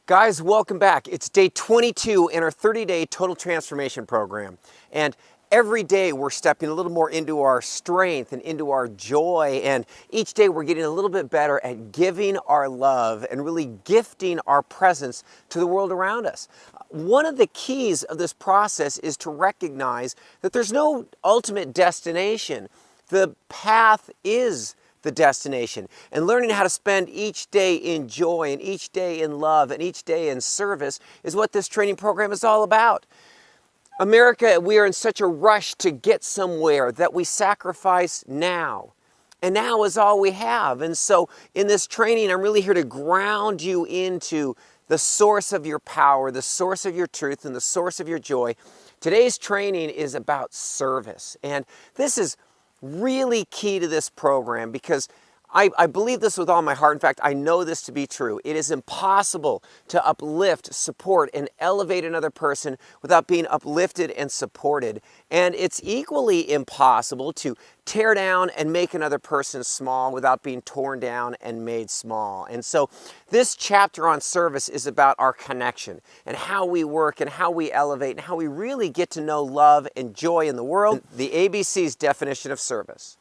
Guys, welcome back. It's day 22 in our 30-day total transformation program. And every day we're stepping a little more into our strength and into our joy. And each day we're getting a little bit better at giving our love and really gifting our presence to the world around us. One of the keys of this process is to recognize that there's no ultimate destination. The path is the destination, and learning how to spend each day in joy and each day in love and each day in service is what this training program is all about. America, we are in such a rush to get somewhere that we sacrifice now. And now is all we have. And so in this training, I'm really here to ground you into the source of your power, the source of your truth, and the source of your joy. Today's training is about service. And this is really key to this program because I believe this with all my heart. In fact, I know this to be true. It is impossible to uplift, support, and elevate another person without being uplifted and supported. And it's equally impossible to tear down and make another person small without being torn down and made small. And so this chapter on service is about our connection and how we work and how we elevate and how we really get to know love and joy in the world. The ABC's definition of service.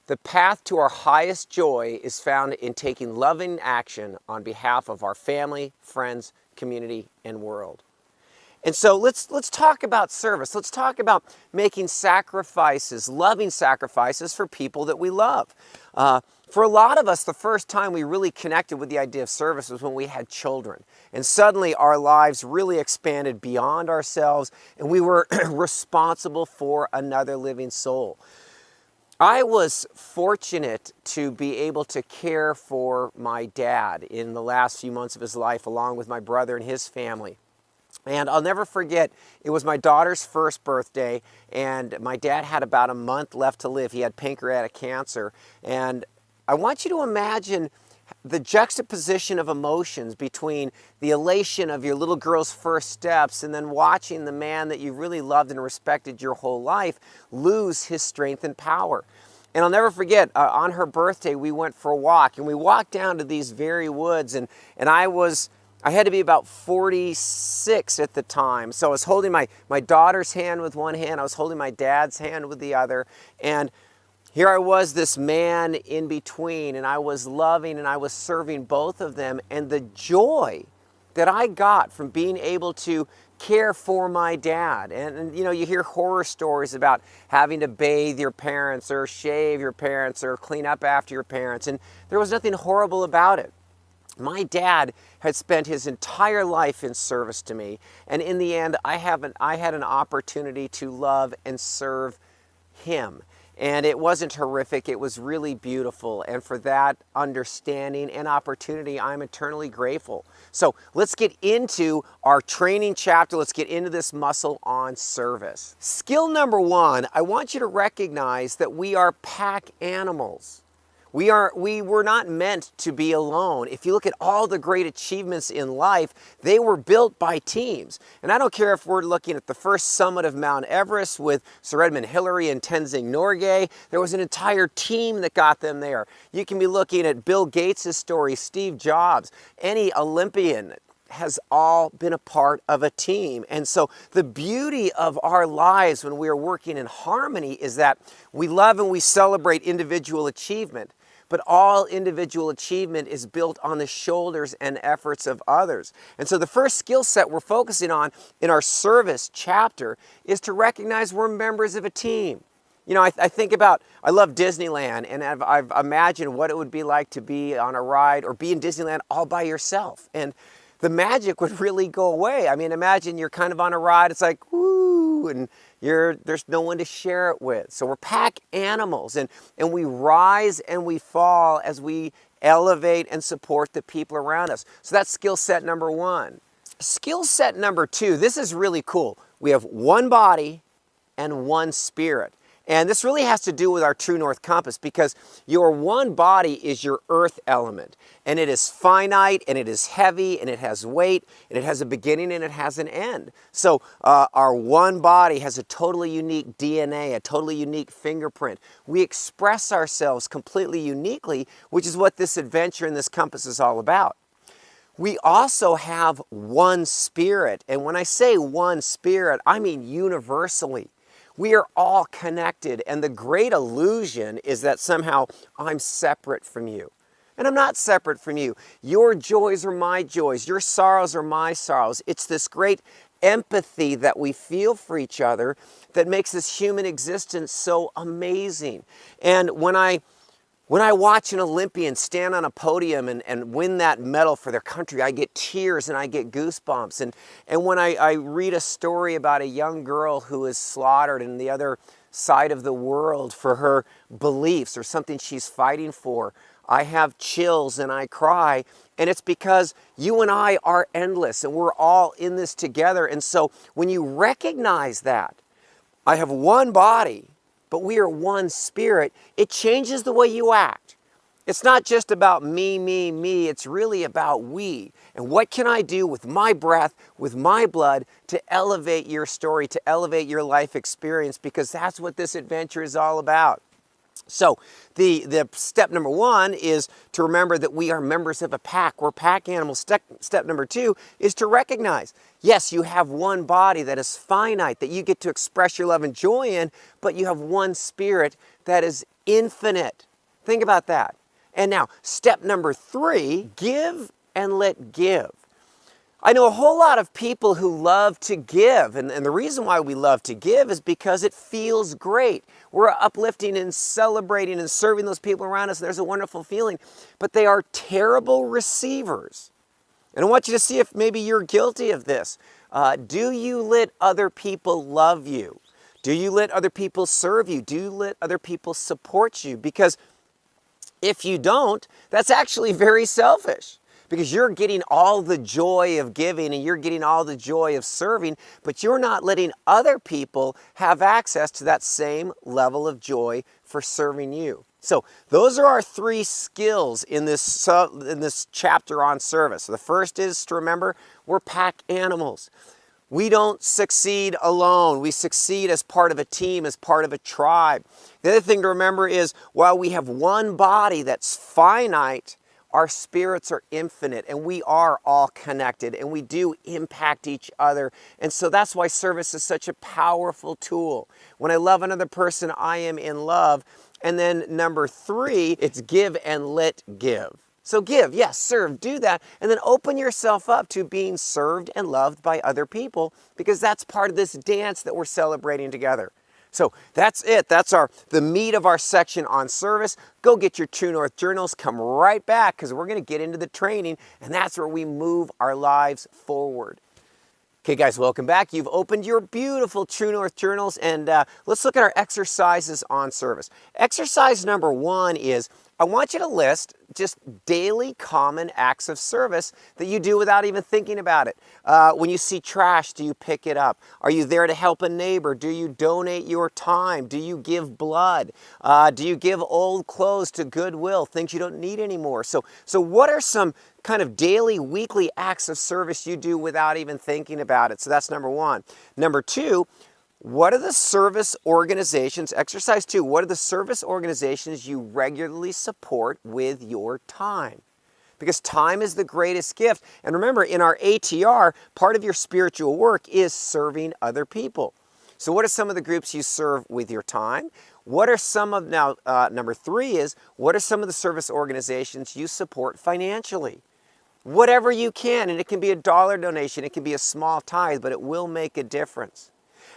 The path to our highest joy is found in taking loving action on behalf of our family, friends, community, and world. And so let's talk about service. Let's talk about making sacrifices, loving sacrifices for people that we love. For a lot of us, the first time we really connected with the idea of service was when we had children. And suddenly our lives really expanded beyond ourselves, and we were responsible for another living soul. I was fortunate to be able to care for my dad in the last few months of his life, along with my brother and his family. And I'll never forget, it was my daughter's first birthday, and my dad had about a month left to live. He had pancreatic cancer. And I want you to imagine the juxtaposition of emotions between the elation of your little girl's first steps and then watching the man that you really loved and respected your whole life lose his strength and power. And I'll never forget, on her birthday, we went for a walk, and we walked down to these very woods, and I had to be about 46 at the time. So I was holding my daughter's hand with one hand, I was holding my dad's hand with the other, and here I was, this man in between, and I was loving and I was serving both of them. And the joy that I got from being able to care for my dad. And you know, you hear horror stories about having to bathe your parents or shave your parents or clean up after your parents. And there was nothing horrible about it. My dad had spent his entire life in service to me. And in the end, I had an opportunity to love and serve him. And it wasn't horrific, it was really beautiful. And for that understanding and opportunity, I'm eternally grateful. So let's get into our training chapter. Let's get into this muscle on service. Skill number one, I want you to recognize that we are pack animals. We were not meant to be alone. If you look at all the great achievements in life, they were built by teams. And I don't care if we're looking at the first summit of Mount Everest with Sir Edmund Hillary and Tenzing Norgay, there was an entire team that got them there. You can be looking at Bill Gates' story, Steve Jobs, any Olympian has all been a part of a team. And so the beauty of our lives when we are working in harmony is that we love and we celebrate individual achievement. But all individual achievement is built on the shoulders and efforts of others. And so the first skill set we're focusing on in our service chapter is to recognize we're members of a team. You know, I love Disneyland, and I've imagined what it would be like to be on a ride or be in Disneyland all by yourself. And the magic would really go away. I mean, imagine you're kind of on a ride, it's like, woo, and there's no one to share it with. So we're pack animals, and we rise and we fall as we elevate and support the people around us. So that's skill set number one. Skill set number two, this is really cool. We have one body and one spirit. And this really has to do with our true north compass, because your one body is your earth element, and it is finite, and it is heavy, and it has weight, and it has a beginning, and it has an end. So our one body has a totally unique DNA, a totally unique fingerprint. We express ourselves completely uniquely, which is what this adventure in this compass is all about. We also have one spirit. And when I say one spirit, I mean universally. We are all connected. And the great illusion is that somehow I'm separate from you. And I'm not separate from you. Your joys are my joys. Your sorrows are my sorrows. It's this great empathy that we feel for each other that makes this human existence so amazing. And when I watch an Olympian stand on a podium and win that medal for their country, I get tears and I get goosebumps. And when I read a story about a young girl who is slaughtered in the other side of the world for her beliefs or something she's fighting for, I have chills and I cry. And it's because you and I are endless and we're all in this together. And so when you recognize that, I have one body, but we are one spirit, it changes the way you act. It's not just about me, me, me, it's really about we. And what can I do with my breath, with my blood, to elevate your story, to elevate your life experience, because that's what this adventure is all about. So the step number one is to remember that we are members of a pack. We're pack animals. Step number two is to recognize, yes, you have one body that is finite, that you get to express your love and joy in, but you have one spirit that is infinite. Think about that. And now, step number three, give and let give. I know a whole lot of people who love to give, and the reason why we love to give is because it feels great. We're uplifting and celebrating and serving those people around us. There's a wonderful feeling, but they are terrible receivers. And I want you to see if maybe you're guilty of this. Do you let other people love you? Do you let other people serve you? Do you let other people support you? Because if you don't, that's actually very selfish. Because you're getting all the joy of giving and you're getting all the joy of serving, but you're not letting other people have access to that same level of joy for serving you. So those are our three skills in this chapter on service. So the first is to remember we're pack animals. We don't succeed alone. We succeed as part of a team, as part of a tribe. The other thing to remember is while we have one body that's finite, our spirits are infinite and we are all connected and we do impact each other. And so that's why service is such a powerful tool. When I love another person, I am in love. And then number three, it's give and let give. So give, yes, serve, do that, and then open yourself up to being served and loved by other people, because that's part of this dance that we're celebrating together. So that's it. That's the meat of our section on service. Go get your True North journals. Come right back because we're going to get into the training, and that's where we move our lives forward. Okay, guys, welcome back. You've opened your beautiful True North journals, and let's look at our exercises on service. Exercise number one is I want you to list just daily common acts of service that you do without even thinking about it. When you see trash, do you pick it up? Are you there to help a neighbor? Do you donate your time? Do you give blood? Do you give old clothes to Goodwill, things you don't need anymore? So what are some kind of daily, weekly acts of service you do without even thinking about it? So that's number one. Number two, what are the service organizations, exercise two, what are the service organizations you regularly support with your time? Because time is the greatest gift. And remember, in our ATR, part of your spiritual work is serving other people. So what are some of the groups you serve with your time? What are some of, now, number three is, what are some of the service organizations you support financially? Whatever you can, and it can be a dollar donation, it can be a small tithe, but it will make a difference.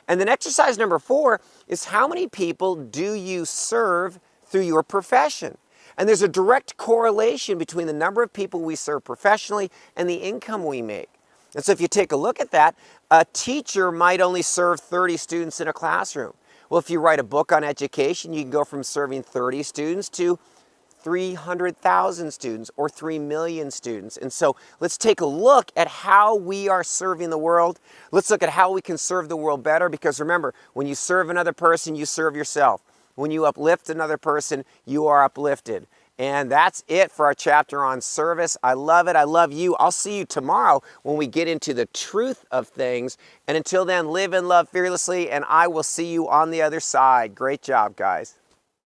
And then exercise number four is how many people do you serve through your profession? And there's a direct correlation between the number of people we serve professionally and the income we make. And so if you take a look at that, a teacher might only serve 30 students in a classroom. Well, if you write a book on education, you can go from serving 30 students to 300,000 students or 3 million students. And so let's take a look at how we are serving the world. Let's look at how we can serve the world better, because remember, when you serve another person, you serve yourself. When you uplift another person, you are uplifted. And that's it for our chapter on service. I love it. I love you. I'll see you tomorrow when we get into the truth of things. And until then, live and love fearlessly, and I will see you on the other side. Great job, guys.